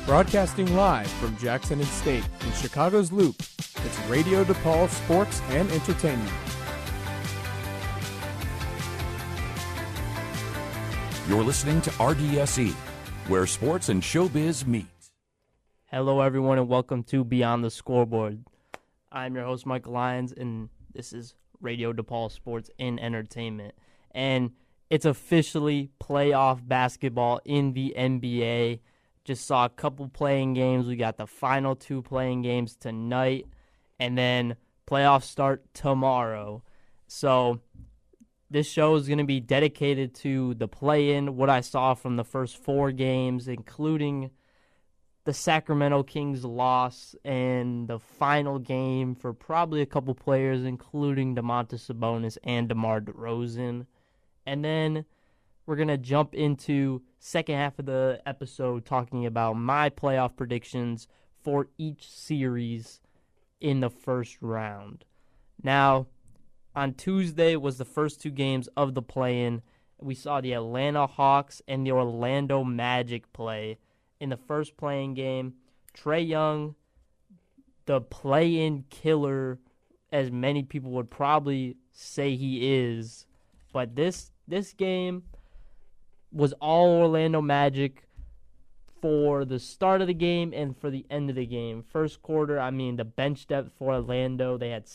Broadcasting live from Jackson and State in Chicago's Loop, it's Radio DePaul Sports and Entertainment. You're listening to RDSE, where sports and showbiz meet. Hello, everyone, and welcome to Beyond the Scoreboard. I'm your host, Michael Lyons, and this is Radio DePaul Sports and Entertainment. And it's officially playoff basketball in the NBA. Just saw a couple playing games. We got the final two playing games tonight, and then playoffs start tomorrow. So this show is going to be dedicated to the play-in, what I saw from the first four games, including the Sacramento Kings loss and the final game for probably a couple players, including Domantas Sabonis and DeMar DeRozan. And then we're going to jump into second half of the episode talking about my playoff predictions for each series in the first round. Now, on Tuesday was the first two games of the play-in. We saw the Atlanta Hawks and the Orlando Magic play. In the first play-in game, Trae Young, the play-in killer, as many people would probably say he is. But this game was all Orlando Magic for the start of the game and for the end of the game. First quarter, the bench depth for Orlando, they had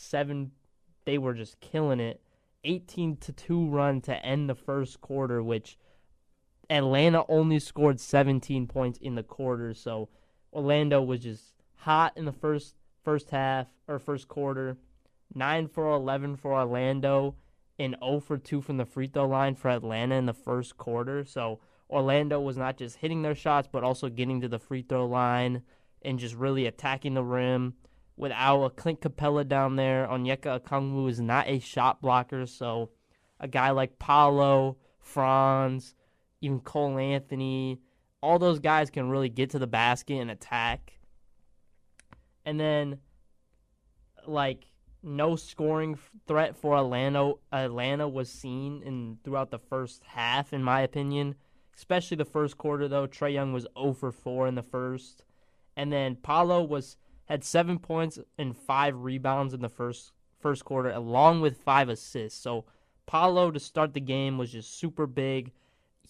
they were just killing it. 18-2 run to end the first quarter, which Atlanta only scored 17 points in the quarter. So Orlando was just hot in the first quarter. 9 for 11 for Orlando and 0 for 2 from the free throw line for Atlanta in the first quarter. So Orlando was not just hitting their shots, but also getting to the free throw line and just really attacking the rim. Without a Clint Capella down there, Onyeka Okongwu is not a shot blocker, so a guy like Paolo, Franz, even Cole Anthony, all those guys can really get to the basket and attack. And then, no scoring threat for Atlanta. Atlanta was seen throughout the first half, in my opinion. Especially the first quarter, though. Trae Young was 0 for 4 in the first. And then Paolo had 7 points and 5 rebounds in the first quarter, along with 5 assists. So Paolo, to start the game, was just super big.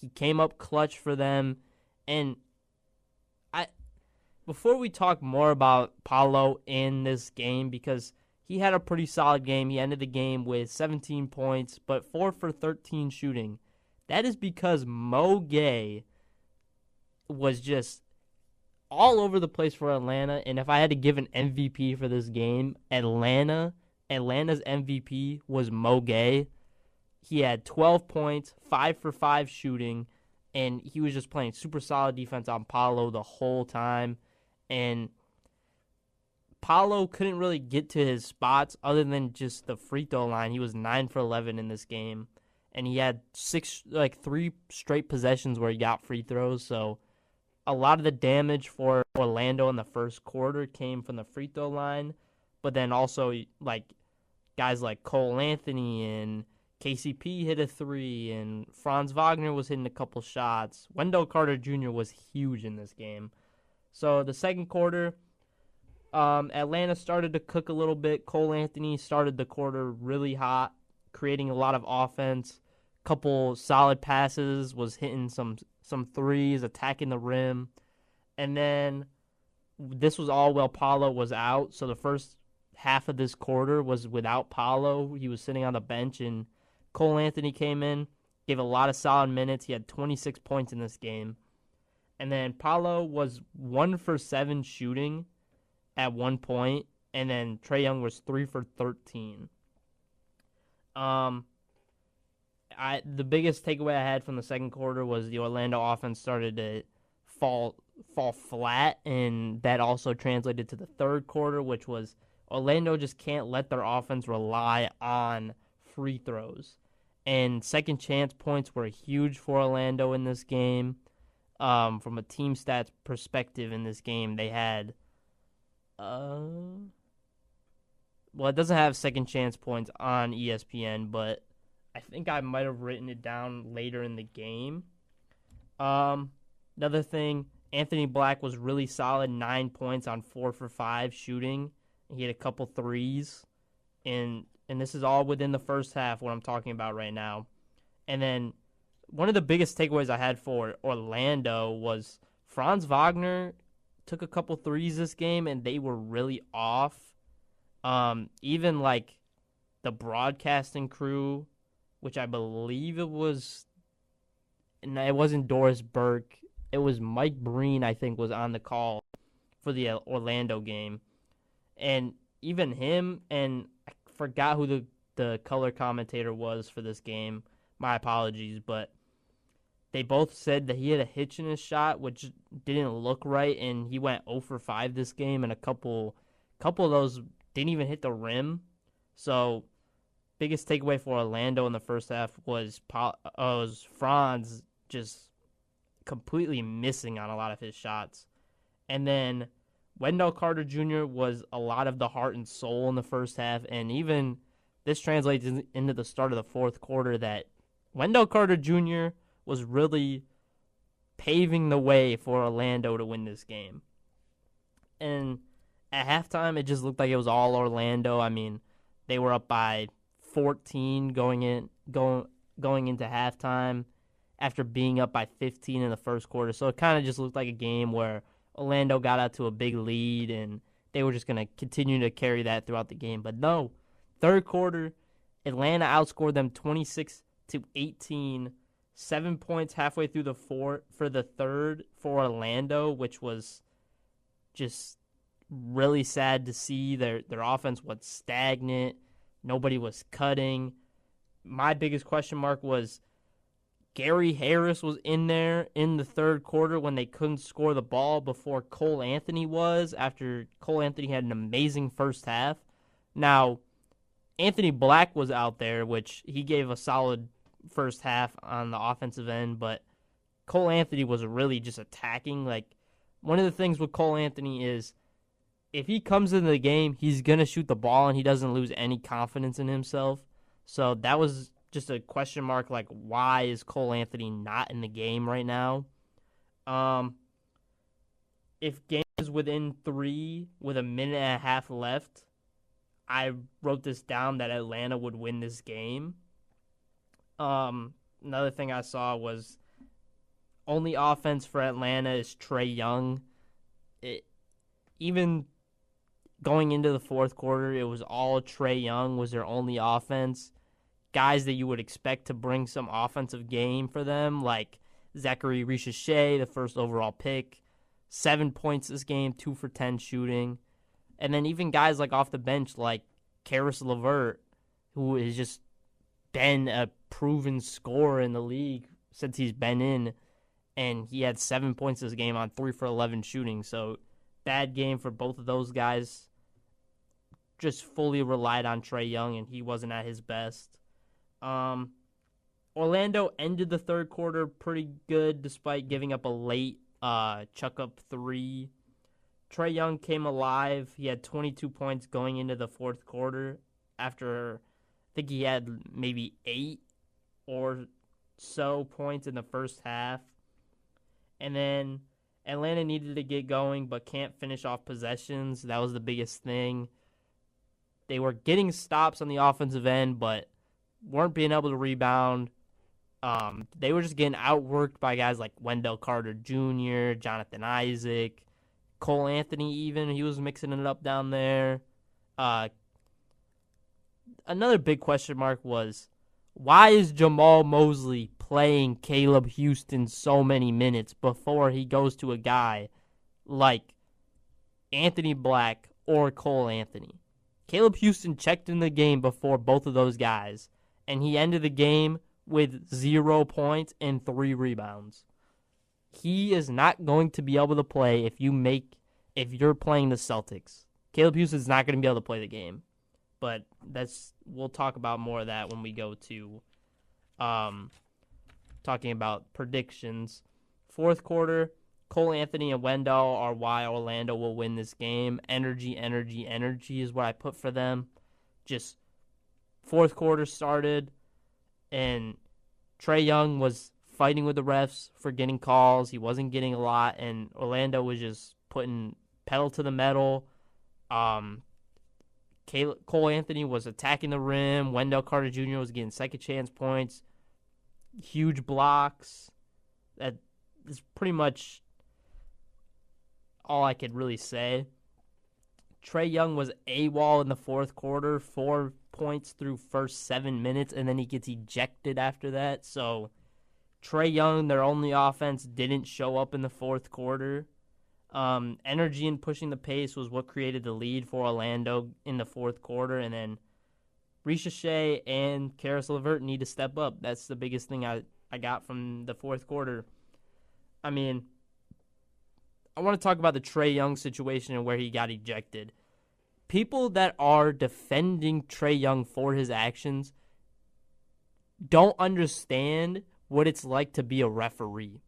He came up clutch for them. And before we talk more about Paolo in this game, because he had a pretty solid game. He ended the game with 17 points, but 4 for 13 shooting. That is because Mo Gay was just all over the place for Atlanta. And if I had to give an MVP for this game, Atlanta's MVP was Mo Gay. He had 12 points, 5 for 5 shooting, and he was just playing super solid defense on Paolo the whole time. And Paolo couldn't really get to his spots other than just the free throw line. He was 9 for 11 in this game, and he had 3 straight possessions where he got free throws. So a lot of the damage for Orlando in the first quarter came from the free throw line, but then also guys like Cole Anthony and KCP hit a 3, and Franz Wagner was hitting a couple shots. Wendell Carter Jr. was huge in this game. So the second quarter, Atlanta started to cook a little bit. Cole Anthony started the quarter really hot, creating a lot of offense. Couple solid passes, was hitting some threes, attacking the rim. And then this was all while Paolo was out. So the first half of this quarter was without Paolo. He was sitting on the bench, and Cole Anthony came in, gave a lot of solid minutes. He had 26 points in this game. And then Paolo was 1 for 7 shooting at one point, and then Trae Young was 3 for 13. The biggest takeaway I had from the second quarter was the Orlando offense started to fall flat, and that also translated to the third quarter, which was Orlando just can't let their offense rely on free throws. And second chance points were huge for Orlando in this game. From a team stats perspective in this game, they had it doesn't have second chance points on ESPN, but I think I might have written it down later in the game. Another thing Anthony Black was really solid, 9 points on 4 for 5 shooting. He had a couple threes, and this is all within the first half, what I'm talking about right now. And then one of the biggest takeaways I had for Orlando was Franz Wagner took a couple threes this game, and they were really off. Even like the broadcasting crew, which I believe it wasn't Doris Burke. It was Mike Breen, I think, was on the call for the Orlando game. And even him, and I forgot who the color commentator was for this game. My apologies, but they both said that he had a hitch in his shot, which didn't look right, and he went 0 for 5 this game, and a couple of those didn't even hit the rim. So, biggest takeaway for Orlando in the first half was Franz just completely missing on a lot of his shots. And then Wendell Carter Jr. was a lot of the heart and soul in the first half, and even this translates into the start of the fourth quarter that Wendell Carter Jr. was really paving the way for Orlando to win this game. And at halftime, it just looked like it was all Orlando. I mean, they were up by 14 going into halftime after being up by 15 in the first quarter. So it kind of just looked like a game where Orlando got out to a big lead, and they were just going to continue to carry that throughout the game. But no, third quarter, Atlanta outscored them 26-18, 7 points halfway through the fourth for the third for Orlando, which was just really sad to see. Their offense was stagnant. Nobody was cutting. My biggest question mark was Gary Harris was in there in the third quarter when they couldn't score the ball before Cole Anthony was, after Cole Anthony had an amazing first half. Now, Anthony Black was out there, which he gave a solid first half on the offensive end, but Cole Anthony was really just attacking. Like, one of the things with Cole Anthony is if he comes into the game, he's going to shoot the ball, and he doesn't lose any confidence in himself. So that was just a question mark, like, why is Cole Anthony not in the game right now? If game is within 3 with a minute and a half left, I wrote this down that Atlanta would win this game. Another thing I saw was only offense for Atlanta is Trae Young. Even going into the fourth quarter, it was all Trae Young was their only offense. Guys that you would expect to bring some offensive game for them, like Zachary Richichet, the first overall pick, 7 points this game, 2 for 10 shooting. And then even guys like off the bench, like Karis LeVert, who has just been a proven scorer in the league since he's been in, and he had 7 points this game on 3 for 11 shooting. So bad game for both of those guys. Just fully relied on Trae Young, and he wasn't at his best. Orlando ended the third quarter pretty good despite giving up a late chuck-up 3. Trae Young came alive. He had 22 points going into the fourth quarter after, I think he had maybe 8 or so points in the first half. And then Atlanta needed to get going but can't finish off possessions. That was the biggest thing. They were getting stops on the offensive end but weren't being able to rebound. They were just getting outworked by guys like Wendell Carter Jr., Jonathan Isaac, Cole Anthony even. He was mixing it up down there. Another big question mark was, why is Jamal Mosley playing Caleb Houston so many minutes before he goes to a guy like Anthony Black or Cole Anthony? Caleb Houston checked in the game before both of those guys, and he ended the game with 0 points and 3 rebounds. He is not going to be able to play if you're playing the Celtics. Caleb Houston's not going to be able to play the game. But we'll talk about more of that when we go to talking about predictions. Fourth quarter, Cole Anthony and Wendell are why Orlando will win this game. Energy, energy, energy is what I put for them. Just fourth quarter started, and Trae Young was fighting with the refs for getting calls. He wasn't getting a lot, and Orlando was just putting pedal to the metal. Cole Anthony was attacking the rim. Wendell Carter Jr. was getting second chance points, huge blocks. That is pretty much all I could really say. Trae Young was AWOL in the fourth quarter, 4 points through first 7 minutes, and then he gets ejected after that. So Trae Young, their only offense, didn't show up in the fourth quarter. Energy and pushing the pace was what created the lead for Orlando in the fourth quarter, and then Ricochet and Karis LeVert need to step up. That's the biggest thing I got from the fourth quarter. I mean, I want to talk about the Trae Young situation and where he got ejected. People that are defending Trae Young for his actions don't understand what it's like to be a referee.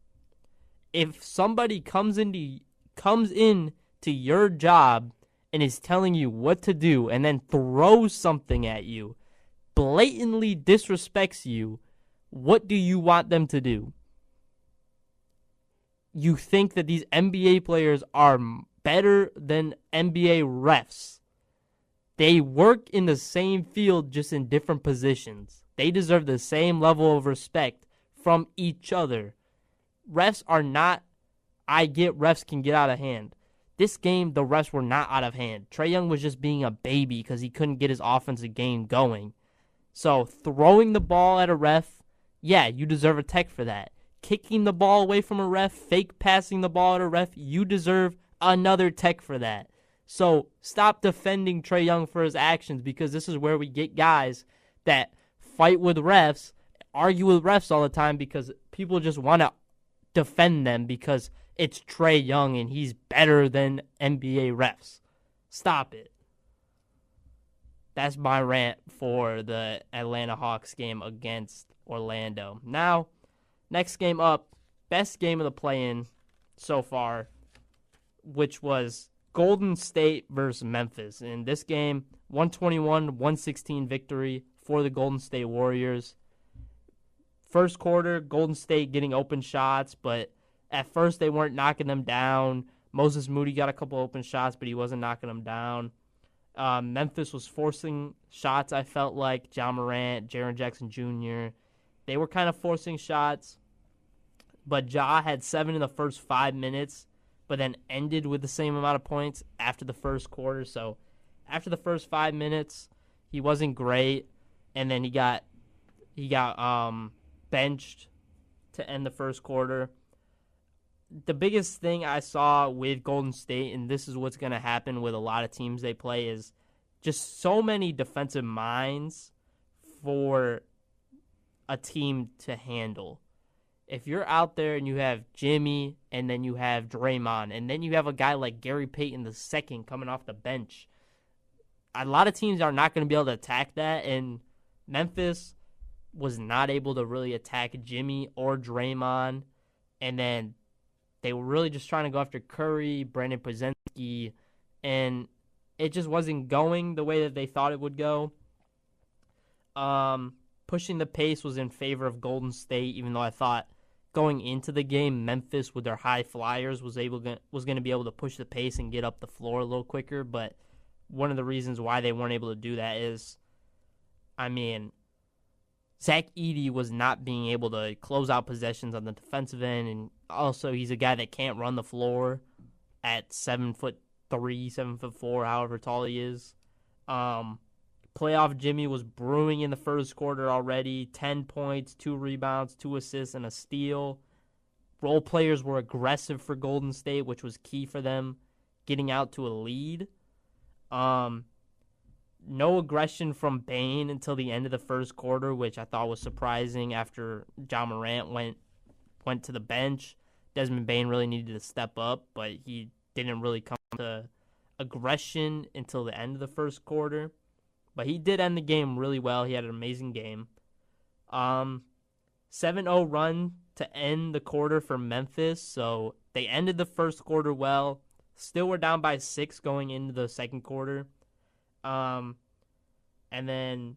If somebody comes in to your job and is telling you what to do and then throws something at you, blatantly disrespects you, what do you want them to do? You think that these NBA players are better than NBA refs. They work in the same field, just in different positions. They deserve the same level of respect from each other. Refs are not, I get refs can get out of hand. This game, the refs were not out of hand. Trae Young was just being a baby because he couldn't get his offensive game going. So throwing the ball at a ref, yeah, you deserve a tech for that. Kicking the ball away from a ref, fake passing the ball at a ref, you deserve another tech for that. So stop defending Trae Young for his actions, because this is where we get guys that fight with refs, argue with refs all the time because people just want to defend them because it's Trae Young and he's better than NBA refs. Stop it. That's my rant for the Atlanta Hawks game against Orlando. Now, next game up, best game of the play-in so far, which was Golden State versus Memphis. In this game, 121-116 victory for the Golden State Warriors. First quarter, Golden State getting open shots, but at first they weren't knocking them down. Moses Moody got a couple open shots, but he wasn't knocking them down. Memphis was forcing shots, I felt like. John Morant, Jaren Jackson Jr., they were kind of forcing shots. But Ja had 7 in the first 5 minutes, but then ended with the same amount of points after the first quarter. So after the first 5 minutes, he wasn't great, and then he got benched to end the first quarter. The biggest thing I saw with Golden State, and this is what's going to happen with a lot of teams they play, is just so many defensive minds for a team to handle. If you're out there and you have Jimmy and then you have Draymond and then you have a guy like Gary Payton II coming off the bench, a lot of teams are not going to be able to attack that, and Memphis was not able to really attack Jimmy or Draymond, and then they were really just trying to go after Curry, Brandon Pozenski, and it just wasn't going the way that they thought it would go. Pushing the pace was in favor of Golden State, even though I thought going into the game, Memphis with their high flyers was going to be able to push the pace and get up the floor a little quicker. But one of the reasons why they weren't able to do that is, Zach Edey was not being able to close out possessions on the defensive end, and also he's a guy that can't run the floor at 7'3", 7'4", however tall he is. Playoff Jimmy was brewing in the first quarter already. 10 points, 2 rebounds, 2 assists, and a steal. Role players were aggressive for Golden State, which was key for them getting out to a lead. No aggression from Bane until the end of the first quarter, which I thought was surprising after John Morant went to the bench. Desmond Bane really needed to step up, but he didn't really come to aggression until the end of the first quarter. But he did end the game really well. He had an amazing game. 7-0 run to end the quarter for Memphis. So they ended the first quarter well. Still were down by 6 going into the second quarter. And then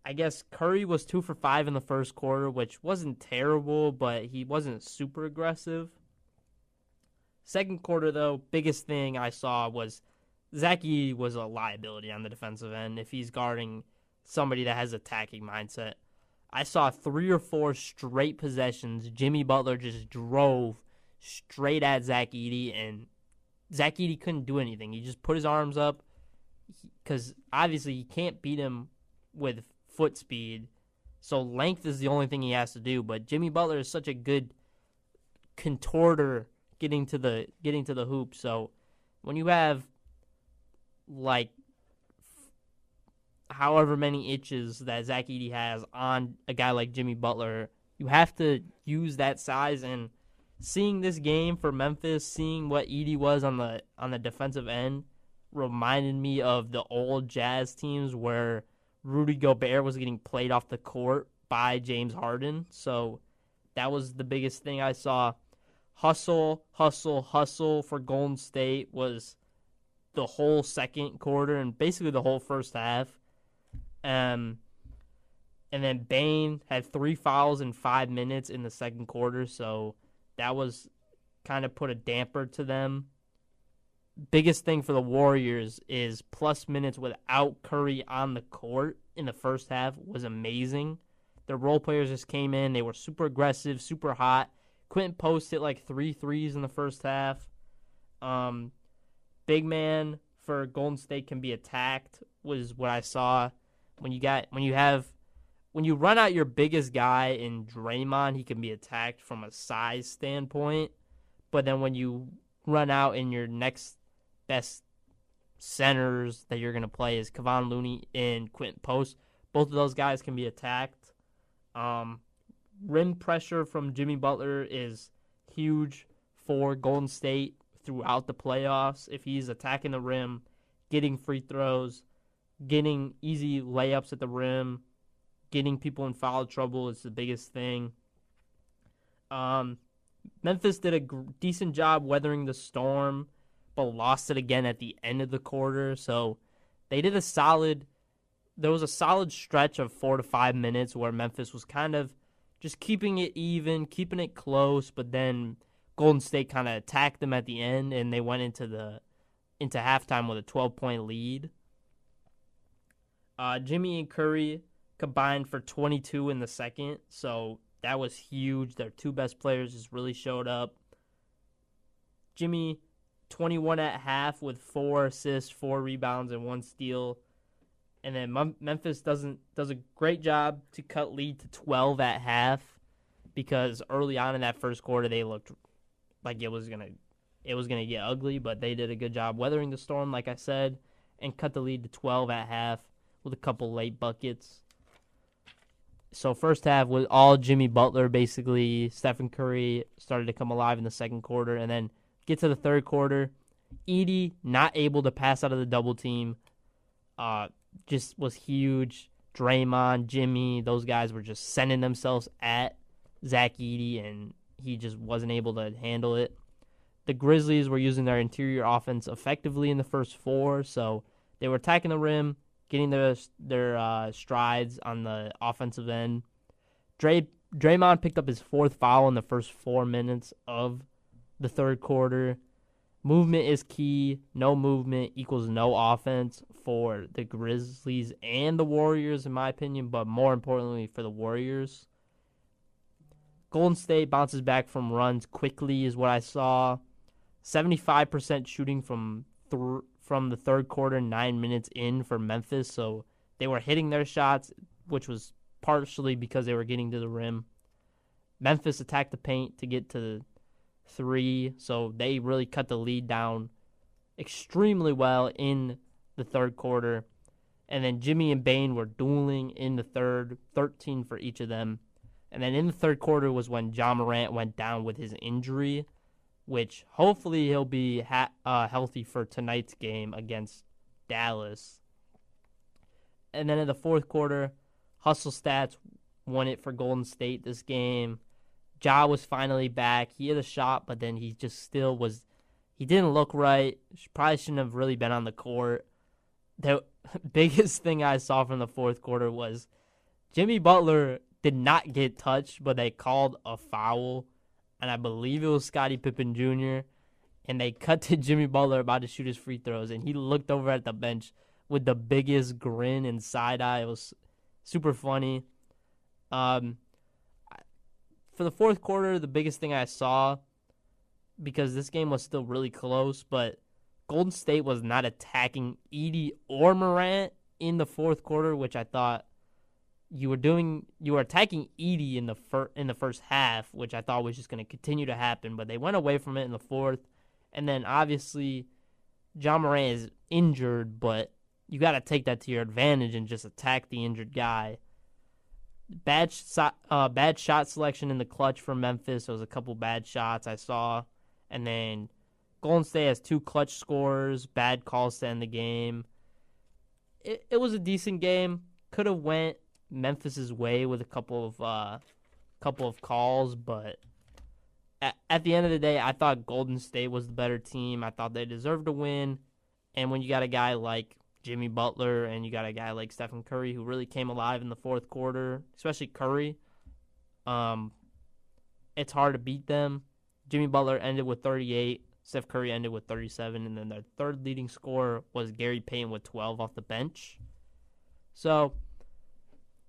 I guess Curry was 2 for 5 in the first quarter, which wasn't terrible, but he wasn't super aggressive. Second quarter, though, biggest thing I saw was Zach Edey was a liability on the defensive end if he's guarding somebody that has attacking mindset. I saw 3 or 4 straight possessions. Jimmy Butler just drove straight at Zach Edey, and Zach Edey couldn't do anything. He just put his arms up because obviously you can't beat him with foot speed. So length is the only thing he has to do. But Jimmy Butler is such a good contorter getting to the hoop. So when you have like however many inches that Zach Edey has on a guy like Jimmy Butler, you have to use that size. And seeing this game for Memphis, seeing what Edey was on the defensive end, reminded me of the old Jazz teams where Rudy Gobert was getting played off the court by James Harden. So that was the biggest thing I saw. Hustle for Golden State was the whole second quarter and basically the whole first half. And then Bane had 3 fouls in 5 minutes in the second quarter, so that was kind of put a damper to them. Biggest thing for the Warriors is plus minutes without Curry on the court in the first half was amazing. Their role players just came in. They were super aggressive, super hot. Quentin Post hit like 3 threes in the first half. Big man for Golden State can be attacked was what I saw. When you run out your biggest guy in Draymond, he can be attacked from a size standpoint. But then when you run out in your next best centers that you're going to play is Kevon Looney and Quentin Post, both of those guys can be attacked. Rim pressure from Jimmy Butler is huge for Golden State throughout the playoffs. If he's attacking the rim, getting free throws, getting easy layups at the rim, getting people in foul trouble is the biggest thing. Memphis did a decent job weathering the storm, but lost it again at the end of the quarter. So they did there was a solid stretch of 4 to 5 minutes where Memphis was kind of just keeping it even, keeping it close, but then Golden State kind of attacked them at the end, and they went into halftime with a 12-point lead. Jimmy and Curry combined for 22 in the second, so that was huge. Their 2 best players just really showed up. Jimmy, 21 at half with 4 assists, 4 rebounds, and 1 steal. And then Memphis does a great job to cut lead to 12 at half because early on in that first quarter they looked like it was gonna get ugly, but they did a good job weathering the storm, like I said, and cut the lead to 12 at half with a couple late buckets. So first half was all Jimmy Butler, basically. Stephen Curry started to come alive in the second quarter, and then get to the third quarter. Edey not able to pass out of the double team. Just was huge. Draymond, Jimmy, those guys were just sending themselves at Zach Edey, and he just wasn't able to handle it. The Grizzlies were using their interior offense effectively in the first 4, so they were attacking the rim, getting their strides on the offensive end. Draymond picked up his 4th foul in the first 4 minutes of the third quarter. Movement is key. No movement equals no offense for the Grizzlies and the Warriors, in my opinion, but more importantly for the Warriors. Golden State bounces back from runs quickly is what I saw. 75% shooting from the third quarter, 9 minutes in for Memphis. So they were hitting their shots, which was partially because they were getting to the rim. Memphis attacked the paint to get to the 3, so they really cut the lead down extremely well in the third quarter. And then Jimmy and Bane were dueling in the third, 13 for each of them. And then in the third quarter was when Ja Morant went down with his injury, which hopefully he'll be healthy for tonight's game against Dallas. And then in the fourth quarter, Hustle Stats won it for Golden State this game. Ja was finally back. He hit a shot, but then he just still was – he didn't look right. Probably shouldn't have really been on the court. The biggest thing I saw from the fourth quarter was Jimmy Butler did not get touched, but they called a foul, and I believe it was Scottie Pippen Jr., and they cut to Jimmy Butler about to shoot his free throws, and he looked over at the bench with the biggest grin and side eye. It was super funny. For the fourth quarter, the biggest thing I saw, because this game was still really close, but Golden State was not attacking Edey or Morant in the fourth quarter, which I thought you were attacking Edey in the first half, which I thought was just going to continue to happen, but they went away from it in the fourth. And then obviously John Morant is injured, but you got to take that to your advantage and just attack the injured guy. Bad shot selection in the clutch from Memphis. There was a couple bad shots I saw. And then Golden State has 2 clutch scores, bad calls to end the game. It was a decent game. Could have went Memphis's way with a couple of calls, but at the end of the day, I thought Golden State was the better team. I thought they deserved to win. And when you got a guy like Jimmy Butler and you got a guy like Stephen Curry who really came alive in the fourth quarter, especially Curry, it's hard to beat them. Jimmy Butler ended with 38. Steph Curry ended with 37. And then their third leading scorer was Gary Payton with 12 off the bench. So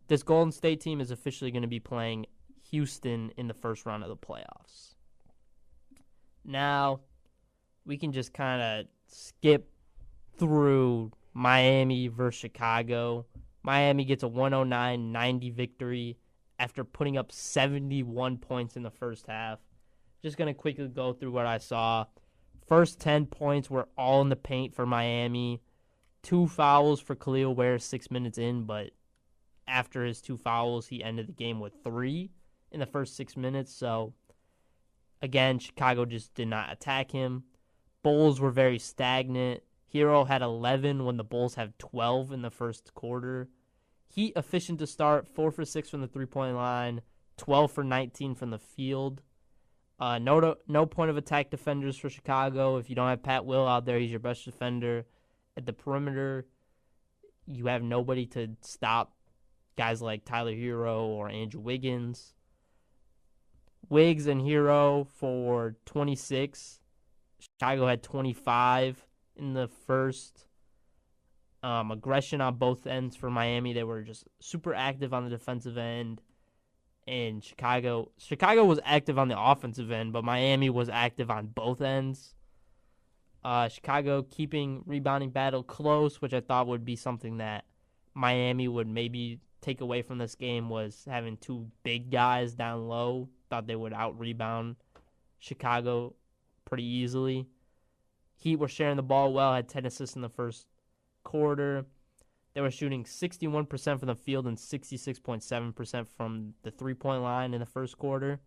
this Golden State team is officially going to be playing Houston in the first round of the playoffs. Now, we can just kind of skip through Miami versus Chicago. Miami gets a 109-90 victory after putting up 71 points in the first half. Just going to quickly go through what I saw. First 10 points were all in the paint for Miami. 2 fouls for Khalil Ware 6 minutes in, but after his 2 fouls, he ended the game with 3 in the first 6 minutes. So, again, Chicago just did not attack him. Bulls were very stagnant. Hero had 11 when the Bulls had 12 in the first quarter. Heat efficient to start, 4 for 6 from the three-point line, 12 for 19 from the field. No point of attack defenders for Chicago. If you don't have Pat Will out there, he's your best defender. At the perimeter, you have nobody to stop guys like Tyler Hero or Andrew Wiggins. Wiggs and Hero for 26. Chicago had 25 in the first. Aggression on both ends for Miami. They were just super active on the defensive end. And Chicago was active on the offensive end, but Miami was active on both ends. Chicago keeping rebounding battle close, which I thought would be something that Miami would maybe take away from this game, was having 2 big guys down low. Thought they would out-rebound Chicago pretty easily. Heat were sharing the ball well, had 10 assists in the first quarter. They were shooting 61% from the field and 66.7% from the three-point line in the first quarter.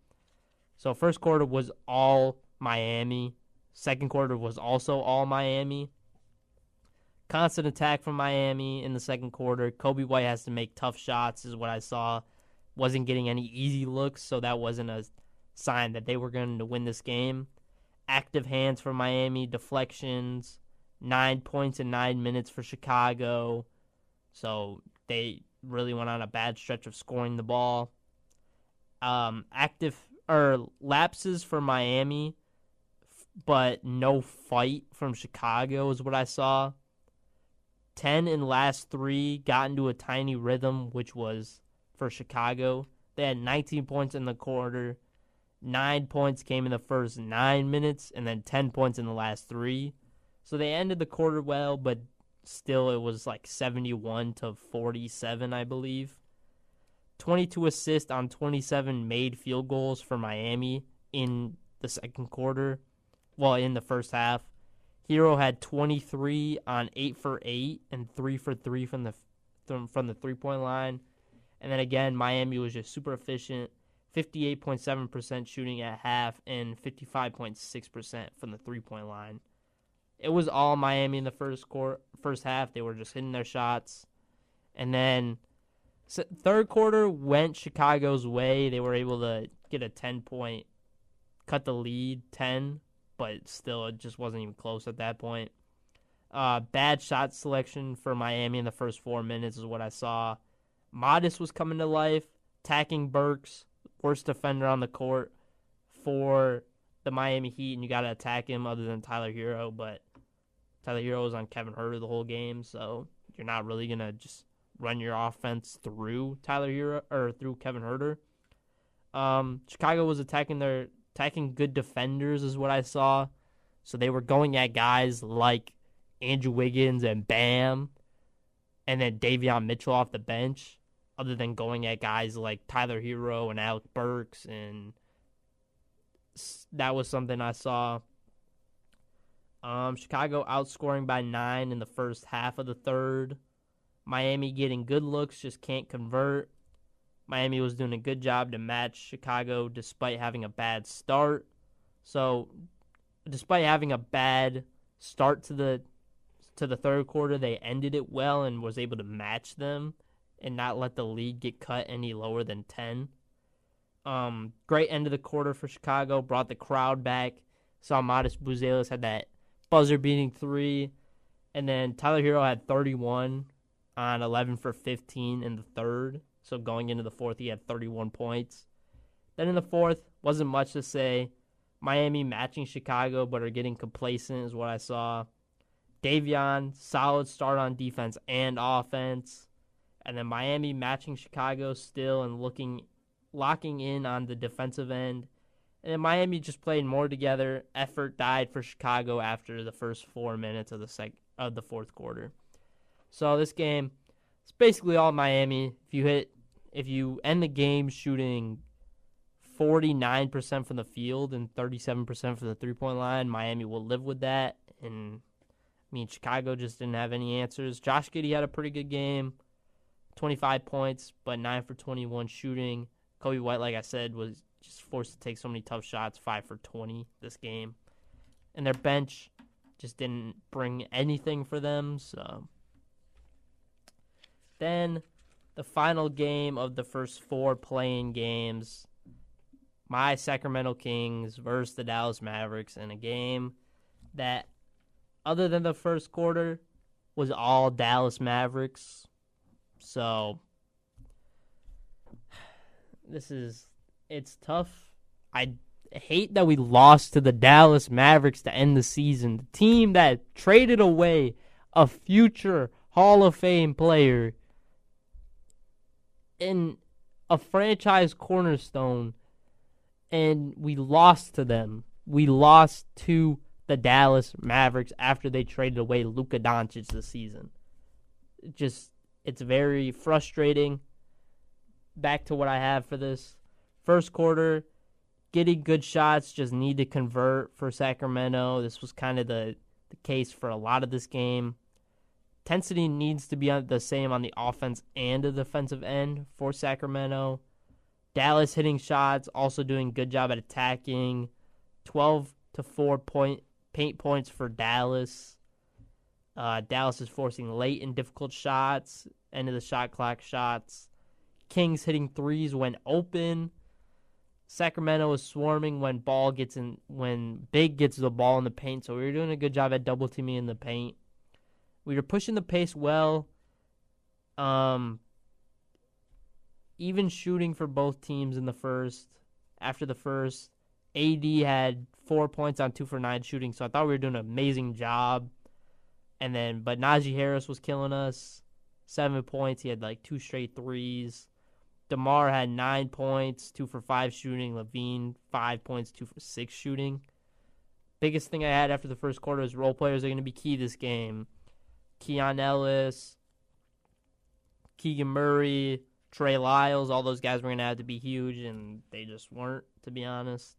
So first quarter was all Miami. Second quarter was also all Miami. Constant attack from Miami in the second quarter. Kobe White has to make tough shots is what I saw. Wasn't getting any easy looks, so that wasn't a sign that they were going to win this game. Active hands for Miami, deflections, 9 points in 9 minutes for Chicago. So they really went on a bad stretch of scoring the ball. Lapses for Miami, but no fight from Chicago is what I saw. 10 in last 3, got into a tiny rhythm, which was for Chicago. They had 19 points in the quarter. 9 points came in the first 9 minutes, and then 10 points in the last 3. So they ended the quarter well, but still it was like 71-47, I believe. 22 assists on 27 made field goals for Miami in the second quarter. Well, in the first half. Hero had 23 on 8 for 8 and 3 for 3 from the three-point line. And then again, Miami was just super efficient. 58.7% shooting at half and 55.6% from the three-point line. It was all Miami in the first half. They were just hitting their shots. And then third quarter went Chicago's way. They were able to get a 10-point, cut the lead, 10, but still it just wasn't even close at that point. Bad shot selection for Miami in the first 4 minutes is what I saw. Modest was coming to life, attacking Burks, worst defender on the court for the Miami Heat, and you got to attack him other than Tyler Hero, but Tyler Hero was on Kevin Huerter the whole game, so you're not really going to just run your offense through Tyler Hero or through Kevin Huerter. Chicago was attacking good defenders is what I saw. So they were going at guys like Andrew Wiggins and Bam and then Davion Mitchell off the bench, other than going at guys like Tyler Hero and Alec Burks, and that was something I saw. Chicago outscoring by 9 in the first half of the third. Miami getting good looks, just can't convert. Miami was doing a good job to match Chicago despite having a bad start. So, despite having a bad start to the third quarter, they ended it well and was able to match them and not let the lead get cut any lower than 10. Great end of the quarter for Chicago, brought the crowd back. Saw Modest Buzelis had that buzzer-beating 3, and then Tyler Hero had 31 on 11 for 15 in the third. So going into the fourth, he had 31 points. Then in the fourth, wasn't much to say. Miami matching Chicago, but are getting complacent is what I saw. Davion, solid start on defense and offense. And then Miami matching Chicago still and locking in on the defensive end. And then Miami just played more together. Effort died for Chicago after the first 4 minutes of the fourth quarter. So this game, it's basically all Miami. If you end the game shooting 49% from the field and 37% from the three-point line, Miami will live with that. And Chicago just didn't have any answers. Josh Giddey had a pretty good game, 25 points, but 9 for 21 shooting. Kobe White, like I said, was just forced to take so many tough shots, 5 for 20 this game. And their bench just didn't bring anything for them. So then the final game of the first 4 play-in games, my Sacramento Kings versus the Dallas Mavericks, in a game that, other than the first quarter, was all Dallas Mavericks. So it's tough. I hate that we lost to the Dallas Mavericks to end the season. The team that traded away a future Hall of Fame player in a franchise cornerstone, and we lost to them. We lost to the Dallas Mavericks after they traded away Luka Doncic this season. It's very frustrating. Back to what I have for this. First quarter, getting good shots, just need to convert for Sacramento. This was kind of the case for a lot of this game. Intensity needs to be the same on the offense and the defensive end for Sacramento. Dallas hitting shots, also doing a good job at attacking. 12 to 4 paint points for Dallas. Dallas is forcing late and difficult shots, end of the shot clock shots. Kings hitting threes when open. Sacramento is swarming when Big gets the ball in the paint, so we were doing a good job at double teaming in the paint. We were pushing the pace well. Even shooting for both teams in the first. After the first, AD had 4 points on 2 for 9 shooting, so I thought we were doing an amazing job. But Najee Harris was killing us. 7 points. He had 2 straight threes. DeMar had 9 points, 2 for 5 shooting. Levine, 5 points, 2 for 6 shooting. Biggest thing I had after the first quarter is role players are going to be key this game. Keon Ellis, Keegan Murray, Trey Lyles, all those guys were going to have to be huge, and they just weren't, to be honest.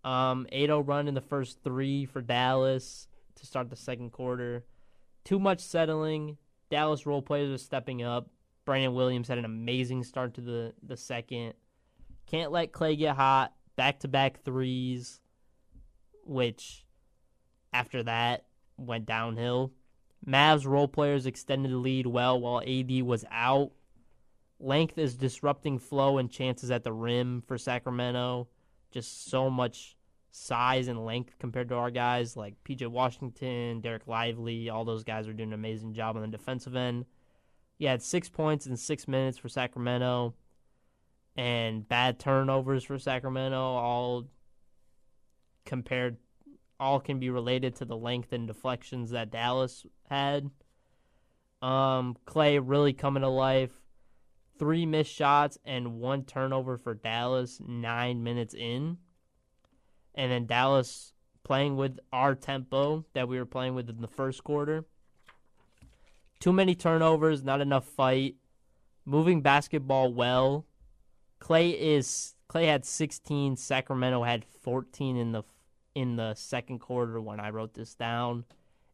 8-0 run in the first 3 for Dallas to start the second quarter. Too much settling. Dallas role players are stepping up. Brandon Williams had an amazing start to the second. Can't let Clay get hot. Back-to-back threes, which after that went downhill. Mavs role players extended the lead well while AD was out. Length is disrupting flow and chances at the rim for Sacramento. Just so much size and length compared to our guys like PJ Washington, Derek Lively. All those guys are doing an amazing job on the defensive end. He had 6 points in 6 minutes for Sacramento, and bad turnovers for Sacramento. All can be related to the length and deflections that Dallas had. Clay really coming to life. 3 missed shots and 1 turnover for Dallas 9 minutes in. And then Dallas playing with our tempo that we were playing with in the first quarter. Too many turnovers, not enough fight. Moving basketball well. Clay had 16. Sacramento had 14 in the second quarter when I wrote this down.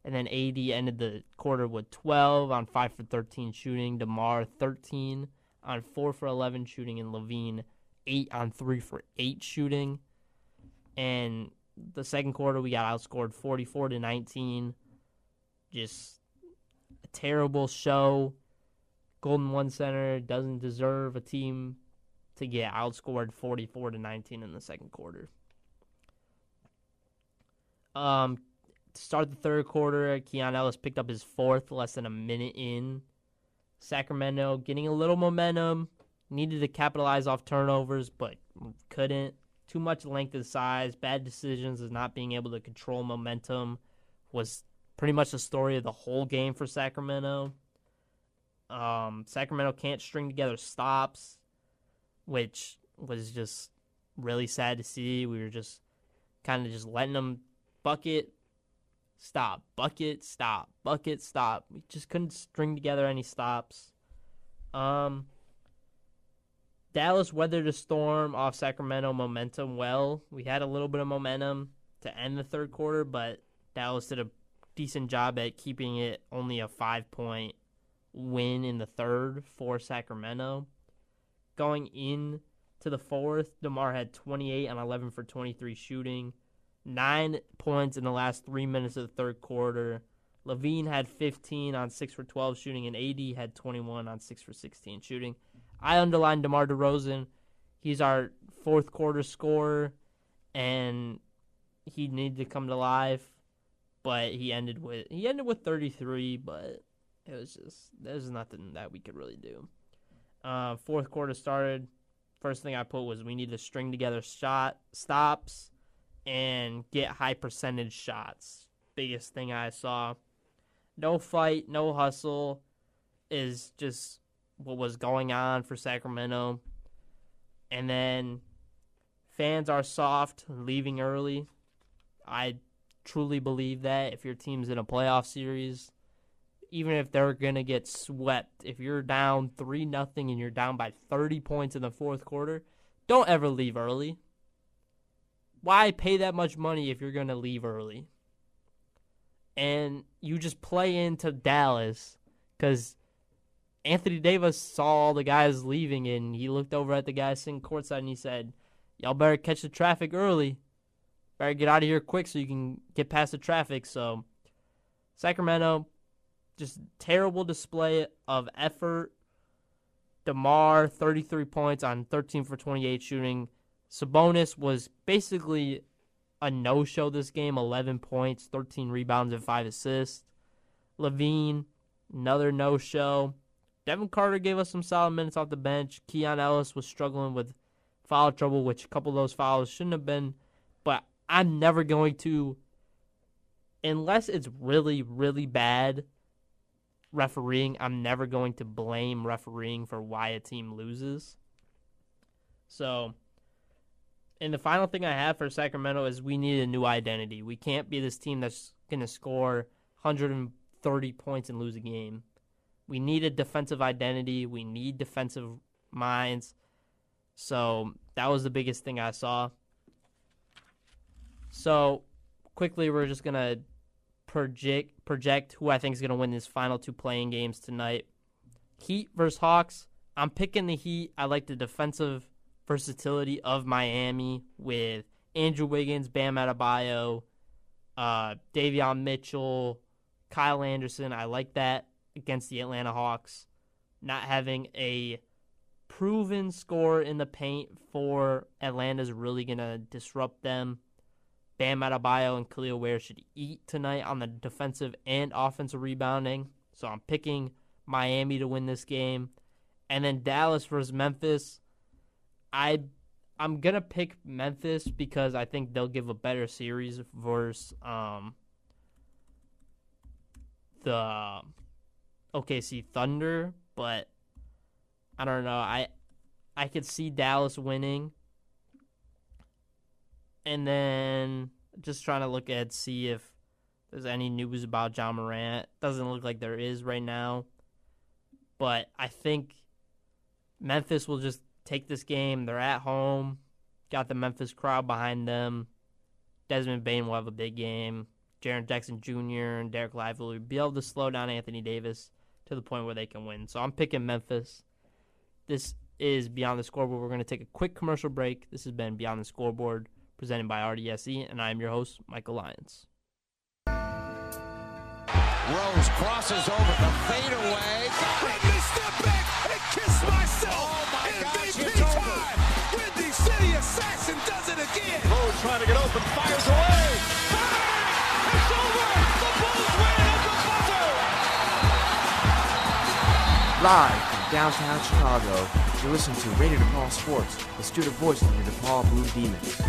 And then AD ended the quarter with 12 on 5 for 13 shooting. DeMar 13 on 4 for 11 shooting, and Levine 8 on 3 for 8 shooting. And the second quarter we got outscored 44-19. Just a terrible show. Golden One Center doesn't deserve a team to get outscored 44-19 in the second quarter. To start the third quarter, Keon Ellis picked up his fourth less than a minute in. Sacramento getting a little momentum. Needed to capitalize off turnovers, but couldn't. Too much length and size. Bad decisions is not being able to control momentum was pretty much the story of the whole game for Sacramento. Sacramento can't string together stops, which was just really sad to see. We were just kind of just letting them bucket, stop, bucket, stop, bucket, stop. We just couldn't string together any stops. Dallas weathered a storm off Sacramento momentum well. We had a little bit of momentum to end the third quarter, but Dallas did a decent job at keeping it only a 5-point win in the third for Sacramento. Going in to the fourth, DeMar had 28 on 11 for 23 shooting, 9 points in the last 3 minutes of the third quarter. Levine had 15 on 6 for 12 shooting, and AD had 21 on 6 for 16 shooting. I underlined DeMar DeRozan. He's our fourth quarter scorer, and he needed to come to life. But he ended with 33. But there's nothing that we could really do. Fourth quarter started. First thing I put was we need to string together stops and get high percentage shots. Biggest thing I saw. No fight, no hustle is just what was going on for Sacramento. And then fans are soft, leaving early. I truly believe that if your team's in a playoff series, even if they're going to get swept, if you're down 3-0 and you're down by 30 points in the fourth quarter, don't ever leave early. Why pay that much money if you're going to leave early? And you just play into Dallas because Anthony Davis saw all the guys leaving, and he looked over at the guys sitting courtside, and he said, y'all better catch the traffic early. Better get out of here quick so you can get past the traffic. So Sacramento, just terrible display of effort. DeMar, 33 points on 13 for 28 shooting. Sabonis was basically a no-show this game, 11 points, 13 rebounds, and 5 assists. Levine, another no-show. Devin Carter gave us some solid minutes off the bench. Keon Ellis was struggling with foul trouble, which a couple of those fouls shouldn't have been. But I'm never going to, unless it's really, really bad refereeing, I'm never going to blame refereeing for why a team loses. So, and the final thing I have for Sacramento is we need a new identity. We can't be this team that's going to score 130 points and lose a game. We need a defensive identity. We need defensive minds. So that was the biggest thing I saw. So quickly, we're just going to project who I think is going to win these final 2 playing games tonight. Heat versus Hawks. I'm picking the Heat. I like the defensive versatility of Miami with Andrew Wiggins, Bam Adebayo, Davion Mitchell, Kyle Anderson. I like that against the Atlanta Hawks. Not having a proven scorer in the paint for Atlanta is really going to disrupt them. Bam Adebayo and Khalil Ware should eat tonight on the defensive and offensive rebounding. So I'm picking Miami to win this game. And then Dallas versus Memphis. I'm going to pick Memphis because I think they'll give a better series versus the OKC Thunder. But I don't know. I could see Dallas winning. And then just trying to look at, see if there's any news about John Morant. Doesn't look like there is right now. But I think Memphis will just take this game. They're at home. Got the Memphis crowd behind them. Desmond Bane will have a big game. Jaren Jackson Jr. and Derek Lively will be able to slow down Anthony Davis to the point where they can win. So I'm picking Memphis. This is Beyond the Scoreboard. We're going to take a quick commercial break. This has been Beyond the Scoreboard, presented by RDSE, and I am your host, Michael Lyons. Rose crosses over the fadeaway. Let me step back and kiss myself. Oh my gosh, it's over. Windy City Assassin does it again. Rose trying to get open, fires away. Bang! It's over. The Bulls win at the buzzer. Live from downtown Chicago, you're listening to Radio DePaul Sports, the student voice of the DePaul Blue Demons.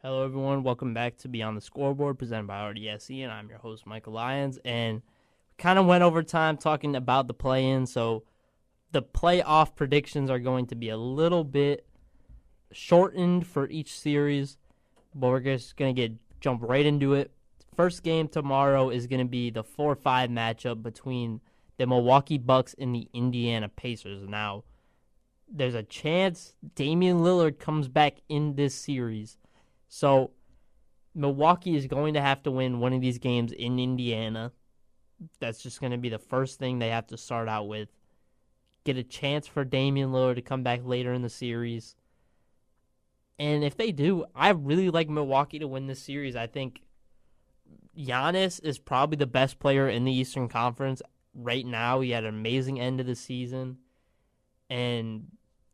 Hello, everyone. Welcome back to Beyond the Scoreboard, presented by RDSE, and I'm your host, Michael Lyons. And we kind of went over time talking about the play-in, so the playoff predictions are going to be a little bit shortened for each series, but we're just going to jump right into it. First game tomorrow is going to be the 4-5 matchup between the Milwaukee Bucks and the Indiana Pacers. Now, there's a chance Damian Lillard comes back in this series. So, Milwaukee is going to have to win one of these games in Indiana. That's just going to be the first thing they have to start out with. Get a chance for Damian Lillard to come back later in the series. And if they do, I really like Milwaukee to win this series. I think Giannis is probably the best player in the Eastern Conference right now. He had an amazing end of the season. And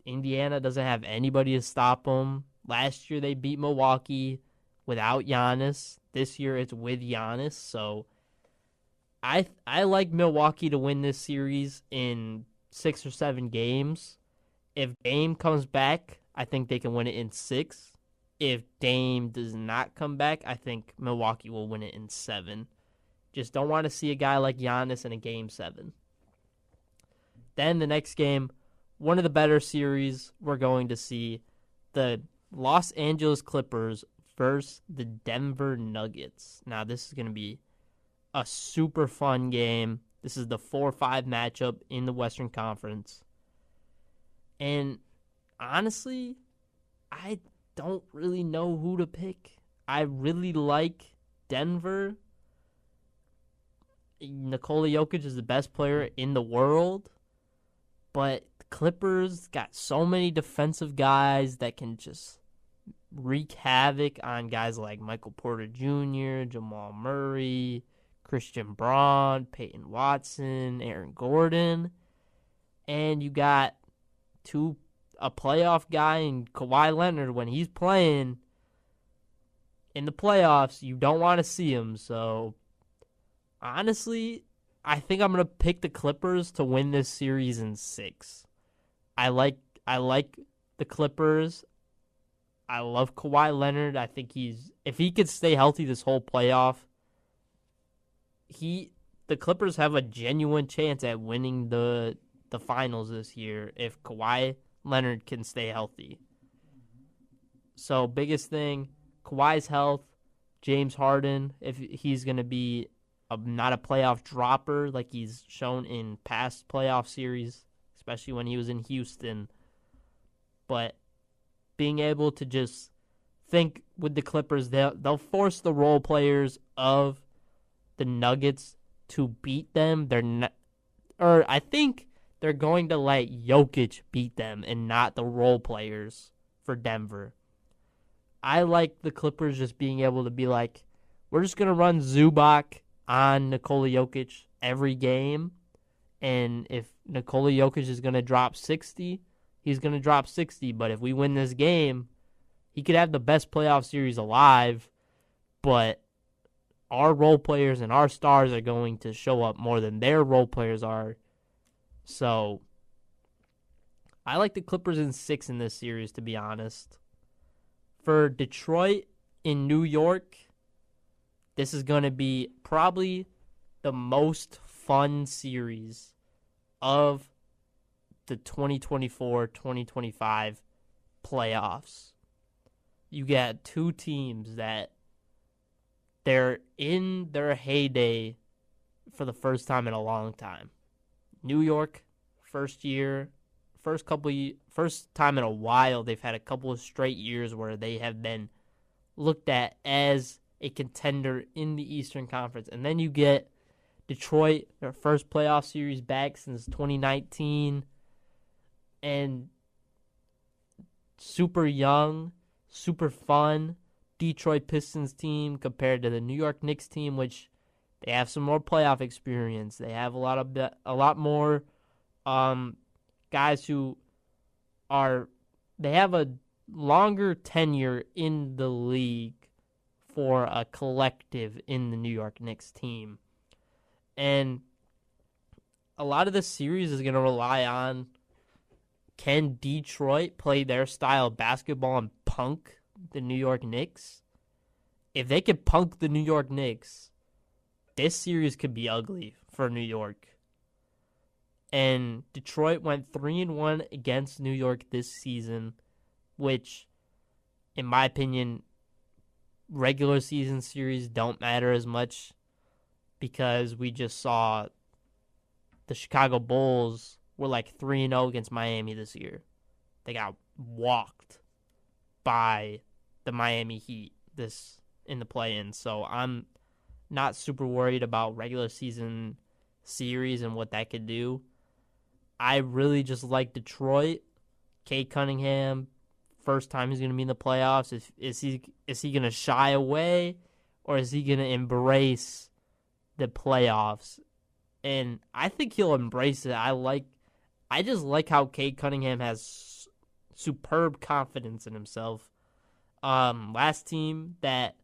Indiana doesn't have anybody to stop him. Last year they beat Milwaukee without Giannis. This year it's with Giannis. So I like Milwaukee to win this series in 6 or 7 games. If Dame comes back, I think they can win it in 6. If Dame does not come back, I think Milwaukee will win it in 7. Just don't want to see a guy like Giannis in a Game 7. Then the next game, one of the better series we're going to see, the Los Angeles Clippers versus the Denver Nuggets. Now, this is going to be a super fun game. This is the 4-5 matchup in the Western Conference. And honestly, I don't really know who to pick. I really like Denver. Nikola Jokic is the best player in the world. But the Clippers got so many defensive guys that can just wreak havoc on guys like Michael Porter Jr., Jamal Murray, Christian Braun, Peyton Watson, Aaron Gordon. And you got a playoff guy in Kawhi Leonard. When he's playing in the playoffs, you don't want to see him. So, honestly, I think I'm going to pick the Clippers to win this series in 6. I like the Clippers. I love Kawhi Leonard. I think if he could stay healthy this whole playoff, the Clippers have a genuine chance at winning the finals this year if Kawhi Leonard can stay healthy. So, biggest thing, Kawhi's health, James Harden, if he's going to be not a playoff dropper like he's shown in past playoff series, especially when he was in Houston. But being able to just think with the Clippers, they'll force the role players of the Nuggets to beat them. I think they're going to let Jokic beat them and not the role players for Denver. I like the Clippers just being able to be like, we're just going to run Zubac on Nikola Jokic every game. And if Nikola Jokic is going to drop 60, he's going to drop 60. But if we win this game, he could have the best playoff series alive. But our role players and our stars are going to show up more than their role players are. So I like the Clippers in 6 in this series, to be honest. For Detroit in New York, this is going to be probably the most fun series of the 2024-2025 playoffs. You got two teams that they're in their heyday for the first time in a long time. New York, first time in a while, they've had a couple of straight years where they have been looked at as a contender in the Eastern Conference. And then you get Detroit, their first playoff series back since 2019, and super young, super fun Detroit Pistons team compared to the New York Knicks team, which they have some more playoff experience. They have a lot more guys who they have a longer tenure in the league for a collective in the New York Knicks team. And a lot of this series is going to rely on, can Detroit play their style of basketball and punk the New York Knicks? If they could punk the New York Knicks, this series could be ugly for New York. And Detroit went 3-1 against New York this season, which, in my opinion, regular season series don't matter as much because we just saw the Chicago Bulls were like 3-0 against Miami this year. They got walked by the Miami Heat in the play-in. So I'm not super worried about regular season series and what that could do. I really just like Detroit. Cade Cunningham, first time he's going to be in the playoffs. Is he going to shy away, or is he going to embrace the playoffs? And I think he'll embrace it. I just like how Cade Cunningham has superb confidence in himself. Last team that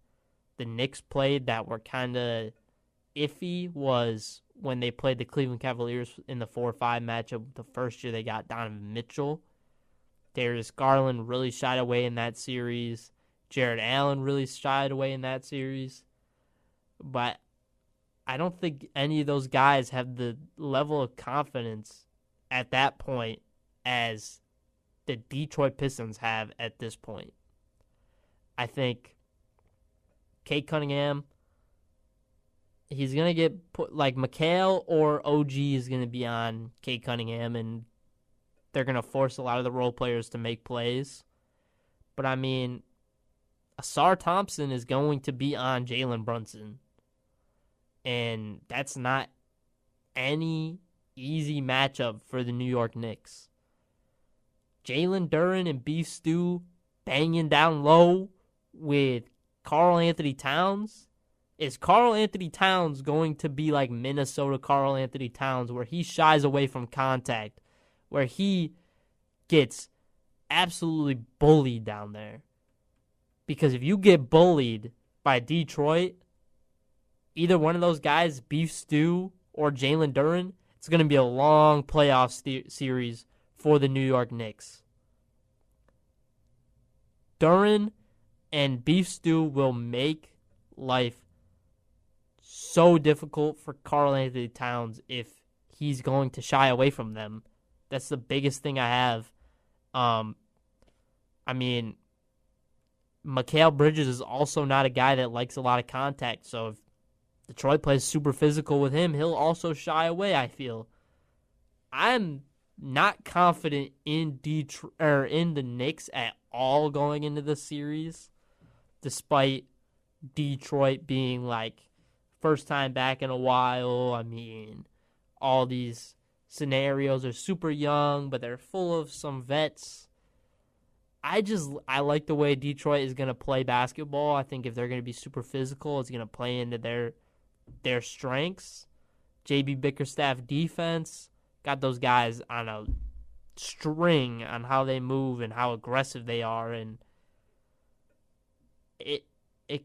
the Knicks played that were kind of iffy was when they played the Cleveland Cavaliers in the 4-5 matchup the first year they got Donovan Mitchell. Darius Garland really shied away in that series. Jared Allen really shied away in that series. But I don't think any of those guys have the level of confidence at that point as the Detroit Pistons have at this point. I think Cade Cunningham, he's going to get put, like McHale or OG is going to be on Cade Cunningham, and they're going to force a lot of the role players to make plays. But, I mean, Asar Thompson is going to be on Jalen Brunson. And that's not any easy matchup for the New York Knicks. Jalen Duren and Beef Stew banging down low with Karl Anthony Towns. Is Karl Anthony Towns going to be like Minnesota Karl Anthony Towns, where he shies away from contact, where he gets absolutely bullied down there? Because if you get bullied by Detroit, either one of those guys, Beef Stew or Jalen Duren, it's going to be a long playoff series for the New York Knicks. Duren and Beef Stew will make life so difficult for Karl Anthony Towns if he's going to shy away from them. That's the biggest thing I have. I mean, Mikal Bridges is also not a guy that likes a lot of contact, so if Detroit plays super physical with him, he'll also shy away, I feel. I'm not confident in the Knicks at all going into the series, despite Detroit being like first time back in a while. I mean, all these scenarios are super young, but they're full of some vets. I like the way Detroit is going to play basketball. I think if they're going to be super physical, it's going to play into their strengths. JB Bickerstaff defense got those guys on a string on how they move and how aggressive they are, and it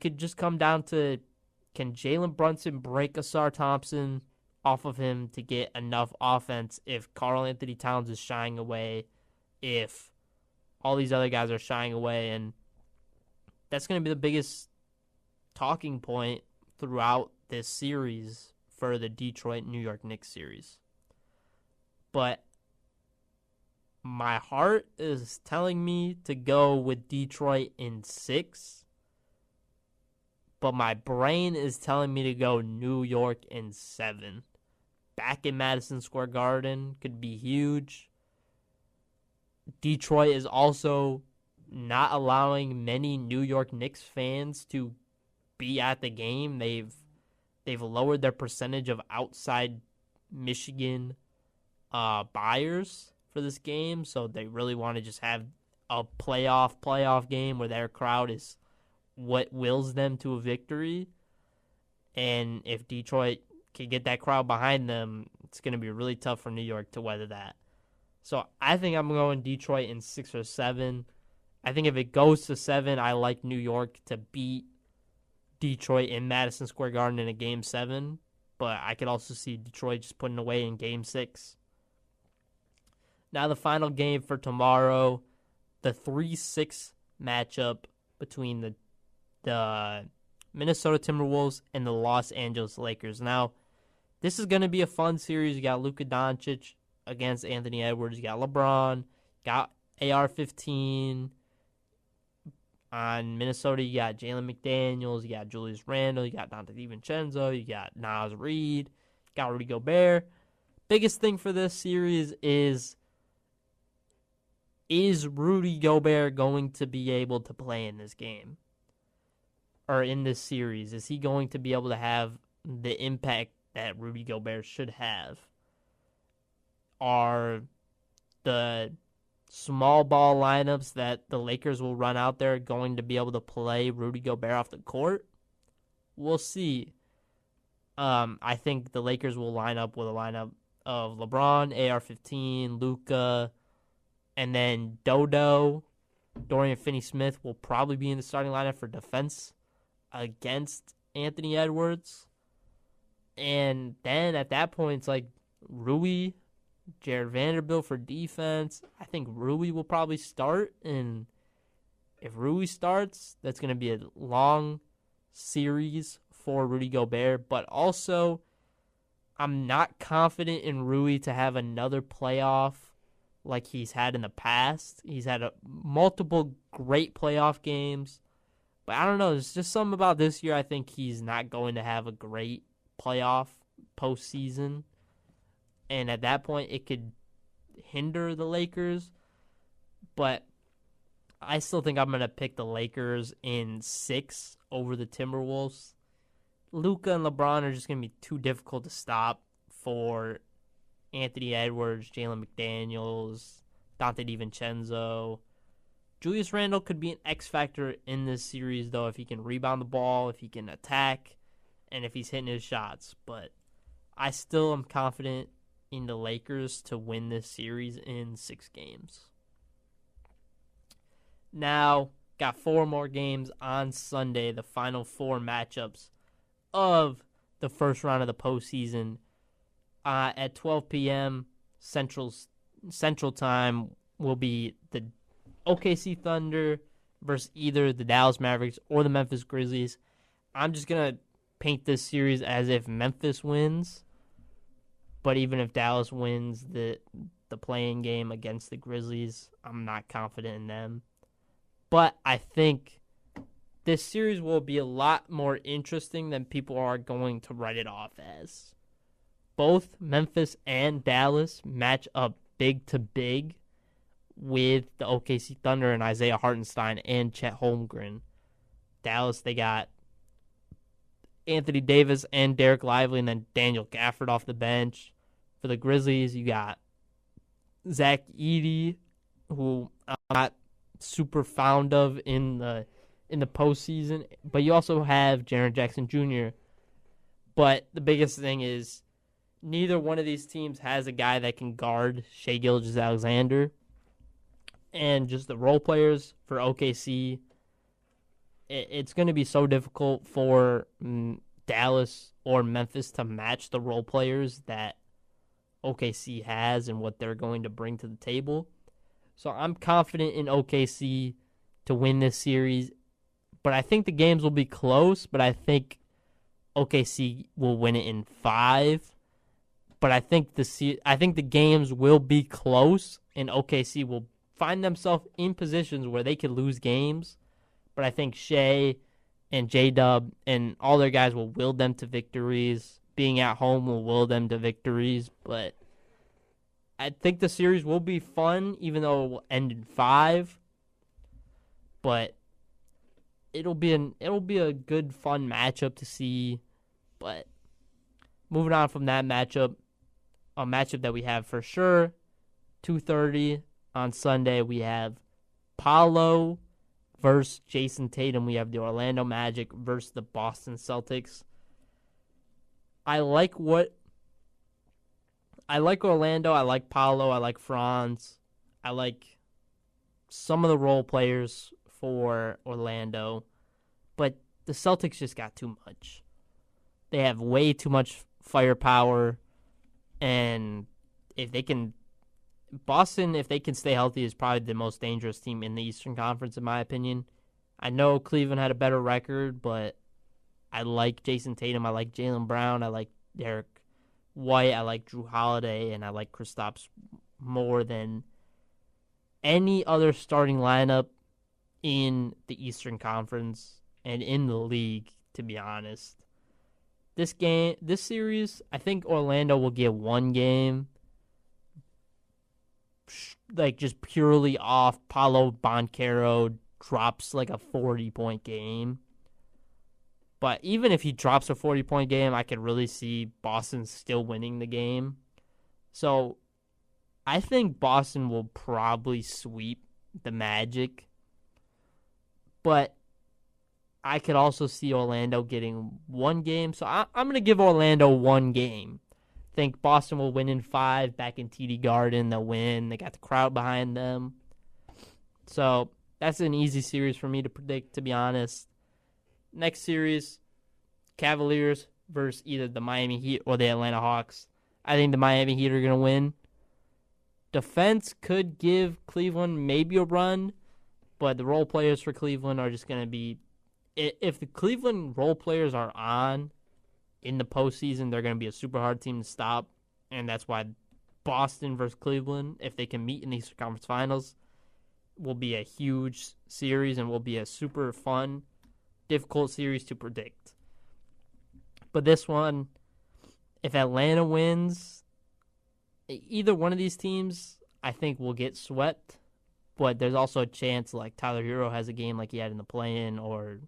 could just come down to can Jalen Brunson break Asar Thompson off of him to get enough offense if Karl Anthony Towns is shying away, if all these other guys are shying away? And that's going to be the biggest talking point throughout this series for the Detroit-New York Knicks series. But my heart is telling me to go with Detroit in 6. But my brain is telling me to go New York in 7. Back in Madison Square Garden could be huge. Detroit is also not allowing many New York Knicks fans to be at the game. They've lowered their percentage of outside Michigan buyers for this game, so they really want to just have a playoff game where their crowd is what wills them to a victory. And if Detroit can get that crowd behind them, it's going to be really tough for New York to weather that. So I think I'm going Detroit in 6 or 7. I think if it goes to 7, I like New York to beat Detroit in Madison Square Garden in a Game 7. But I could also see Detroit just putting away in Game 6. Now the final game for tomorrow, the 3-6 matchup between the Minnesota Timberwolves and the Los Angeles Lakers. Now, this is going to be a fun series. You got Luka Doncic against Anthony Edwards. You got LeBron. Got AR-15. On Minnesota, you got Jalen McDaniels. You got Julius Randle. You got Dante DiVincenzo. You got Naz Reid. You got Rudy Gobert. Biggest thing for this series is Rudy Gobert going to be able to play in this game? Or in this series? Is he going to be able to have the impact that Rudy Gobert should have? Are the small ball lineups that the Lakers will run out there going to be able to play Rudy Gobert off the court? We'll see. I think the Lakers will line up with a lineup of LeBron, AR-15, Luka, and then Dorian Finney-Smith will probably be in the starting lineup for defense against Anthony Edwards. And then at that point, it's like Rui, Jared Vanderbilt for defense. I think Rui will probably start. And if Rui starts, that's going to be a long series for Rudy Gobert. But also, I'm not confident in Rui to have another playoff like he's had in the past. He's had multiple great playoff games. But I don't know. There's just something about this year. I think he's not going to have a great playoff postseason. And at that point, it could hinder the Lakers. But I still think I'm going to pick the Lakers in 6 over the Timberwolves. Luka and LeBron are just going to be too difficult to stop for Anthony Edwards, Jalen McDaniels, Dante DiVincenzo. Julius Randle could be an X factor in this series, though, if he can rebound the ball, if he can attack, and if he's hitting his shots. But I still am confident in the Lakers to win this series in 6 games. Now, got 4 more games on Sunday, the final 4 matchups of the first round of the postseason. At 12 p.m. Central Time will be the OKC Thunder versus either the Dallas Mavericks or the Memphis Grizzlies. I'm just going to paint this series as if Memphis wins. But even if Dallas wins the play-in game against the Grizzlies, I'm not confident in them. But I think this series will be a lot more interesting than people are going to write it off as. Both Memphis and Dallas match up big to big with the OKC Thunder and Isaiah Hartenstein and Chet Holmgren. Dallas, they got Anthony Davis and Derek Lively, and then Daniel Gafford off the bench. For the Grizzlies, you got Zach Edey, who I'm not super fond of in the postseason, but you also have Jaren Jackson Jr. But the biggest thing is neither one of these teams has a guy that can guard Shai Gilgeous-Alexander. And just the role players for OKC, it's going to be so difficult for Dallas or Memphis to match the role players that OKC has and what they're going to bring to the table. So I'm confident in OKC to win this series, but I think the games will be close, but I think OKC will win it in 5. But I think the games will be close, and OKC will find themselves in positions where they could lose games. But I think Shea and J-Dub and all their guys will will them to victories. Being at home will will them to victories. But I think the series will be fun, even though it will end in 5. But it'll be a good, fun matchup to see. But moving on from that matchup, a matchup that we have for sure, 2:30 on Sunday, we have Paolo versus Jason Tatum. We have the Orlando Magic versus the Boston Celtics. I like Orlando. I like Paolo. I like Franz. I like some of the role players for Orlando. But the Celtics just got too much. They have way too much firepower. And Boston, if they can stay healthy, is probably the most dangerous team in the Eastern Conference, in my opinion. I know Cleveland had a better record, but I like Jason Tatum. I like Jaylen Brown. I like Derek White. I like Drew Holiday. And I like Kristaps more than any other starting lineup in the Eastern Conference and in the league, to be honest. This series, I think Orlando will get one game, like just purely off Paolo Banchero drops like a 40-point game. But even if he drops a 40-point game, I could really see Boston still winning the game. So I think Boston will probably sweep the Magic. But I could also see Orlando getting one game. So I'm going to give Orlando one game. I think Boston will win in 5 back in TD Garden. They'll win. They got the crowd behind them. So that's an easy series for me to predict, to be honest. Next series, Cavaliers versus either the Miami Heat or the Atlanta Hawks. I think the Miami Heat are going to win. Defense could give Cleveland maybe a run, but the role players for Cleveland are just going to be, if the Cleveland role players are on in the postseason, they're going to be a super hard team to stop, and that's why Boston versus Cleveland, if they can meet in the Eastern Conference Finals, will be a huge series and will be a super fun, difficult series to predict. But this one, if Atlanta wins, either one of these teams, I think will get swept. But there's also a chance like Tyler Hero has a game like he had in the play-in, or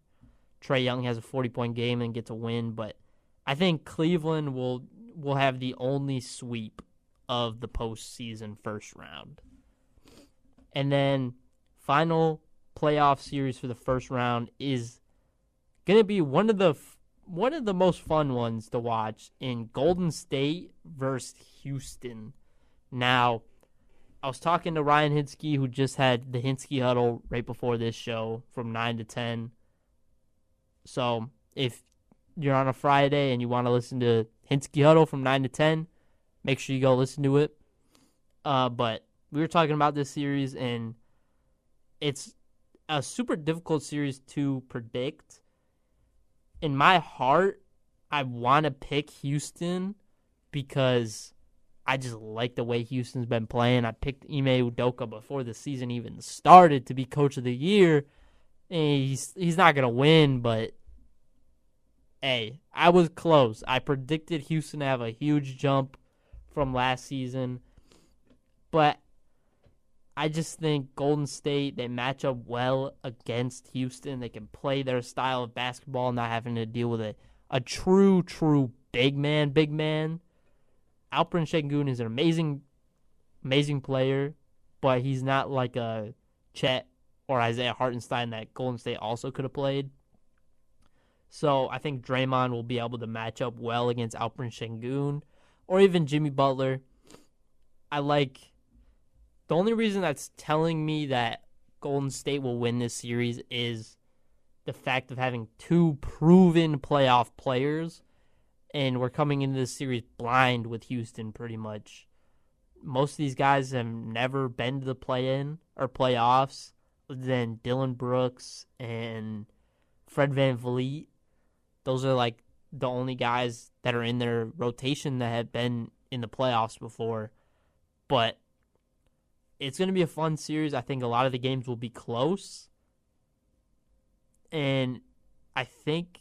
Trae Young has a 40-point game and gets a win. But I think Cleveland will have the only sweep of the postseason first round. And then final playoff series for the first round is going to be one of the most fun ones to watch in Golden State versus Houston. Now, I was talking to Ryan Hinsky, who just had the Hinsky Huddle right before this show from 9 to 10. So if you're on a Friday and you want to listen to Hinsky Huddle from 9 to 10, make sure you go listen to it. But we were talking about this series, and it's a super difficult series to predict. In my heart, I want to pick Houston because I just like the way Houston's been playing. I picked Ime Udoka before the season even started to be Coach of the Year. And he's not going to win, but hey, I was close. I predicted Houston to have a huge jump from last season. But I just think Golden State, they match up well against Houston. They can play their style of basketball, not having to deal with a true big man. Alperen Sengun is an amazing player, but he's not like a Chet or Isaiah Hartenstein that Golden State also could have played. So I think Draymond will be able to match up well against Alperen Sengun or even Jimmy Butler. The only reason that's telling me that Golden State will win this series is the fact of having two proven playoff players, and we're coming into this series blind with Houston pretty much. Most of these guys have never been to the play-in or playoffs other than Dylan Brooks and Fred VanVleet. Those are like the only guys that are in their rotation that have been in the playoffs before. But it's going to be a fun series. I think a lot of the games will be close. And I think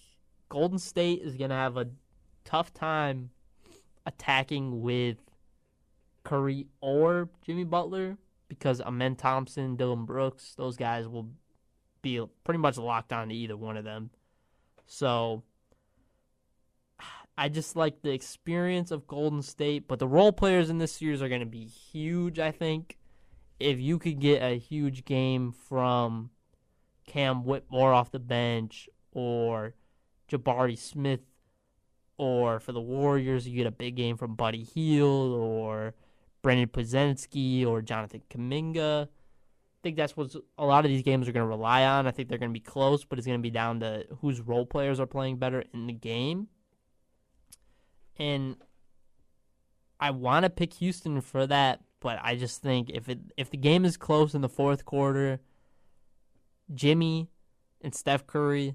Golden State is going to have a tough time attacking with Curry or Jimmy Butler because Amen Thompson, Dylan Brooks, those guys will be pretty much locked on to either one of them. So I just like the experience of Golden State, but the role players in this series are going to be huge, I think. If you could get a huge game from Cam Whitmore off the bench or Jabari Smith, or for the Warriors, you get a big game from Buddy Hield or Brendan Pozenski or Jonathan Kuminga. I think that's what a lot of these games are going to rely on. I think they're going to be close, but it's going to be down to whose role players are playing better in the game. And I want to pick Houston for that, but I just think if the game is close in the fourth quarter, Jimmy and Steph Curry,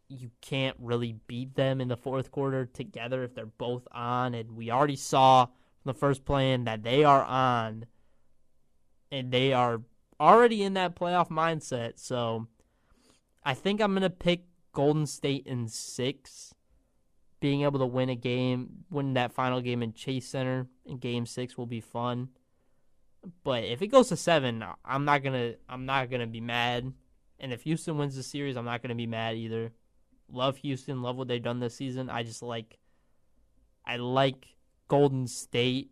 you can't really beat them in the fourth quarter together if they're both on. And we already saw from the first play-in that they are on, and they are already in that playoff mindset. So I think I'm going to pick Golden State in 6. Being able to win that final game in Chase Center in Game 6 will be fun. But if it goes to 7, I'm not gonna be mad. And if Houston wins the series, I'm not gonna be mad either. Love Houston, love what they've done this season. I like Golden State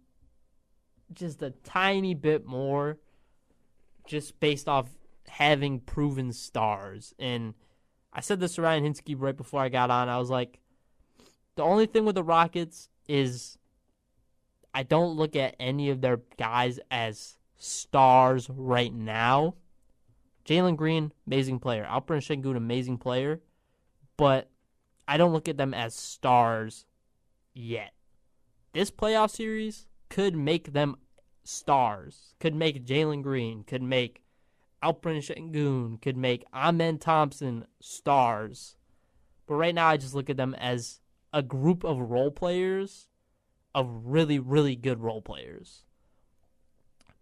just a tiny bit more, just based off having proven stars. And I said this to Ryan Hinsky right before I got on. I was like, the only thing with the Rockets is I don't look at any of their guys as stars right now. Jalen Green, amazing player. Alperen Şengün, amazing player. But I don't look at them as stars yet. This playoff series could make them stars. Could make Jalen Green. Could make Alperen Şengün. Could make Amen Thompson stars. But right now I just look at them as a group of role players, of really, really good role players.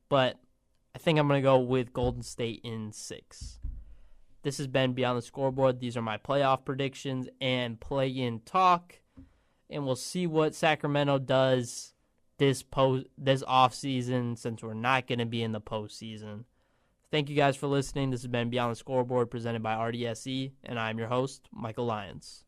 But I think I'm going to go with Golden State in 6. This has been Beyond the Scoreboard. These are my playoff predictions and play-in talk. And we'll see what Sacramento does this offseason, since we're not going to be in the postseason. Thank you guys for listening. This has been Beyond the Scoreboard presented by RDSE, and I'm your host, Michael Lyons.